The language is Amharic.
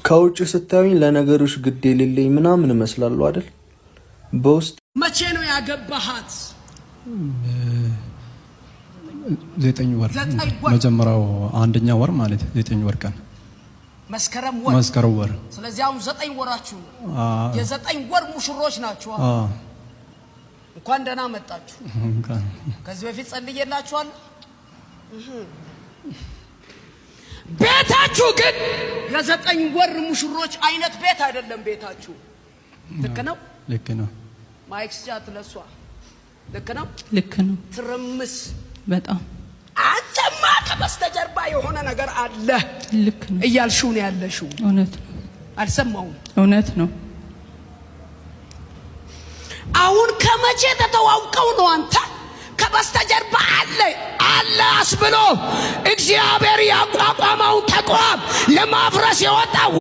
ከውጭ ስታዩኝ ለነገሮች ግድ የሌለኝ ምናምን እመስላለሁ አይደል? በውስጥ መቼ ነው ያገባሃት? 9 ወር መጀመሪያው አንደኛ ወር ማለት 9 ወር ቀን መስከረም ወር። ስለዚህ አሁን 9 ወራችሁ ነው። የ9 ወር ሙሽሮች ናችሁ። እንኳን ደህና መጣችሁ። ከዚህ በፊት ጸልየላችኋል። ቤታችሁ ግን የ9 ወር ሙሽሮች አይነት ቤት አይደለም ቤታችሁ። ልክ ነው? ልክ ነው። ማይክ ስጫት ለሷ። ልክ ነው? ልክ ነው። ትርምስ በጣም አንተማ ከበስተጀርባ የሆነ ነገር አለ። ልክ ነው እያልሽው ነው ያለሽው። እውነት ነው። አልሰማውም። እውነት ነው። አሁን ከመቼ ተተዋውቀው ነው አንተ ከበስተጀርባ አለ አስብሎ እግዚአብሔር ያቋቋመውን ተቋም ለማፍረስ የወጣው?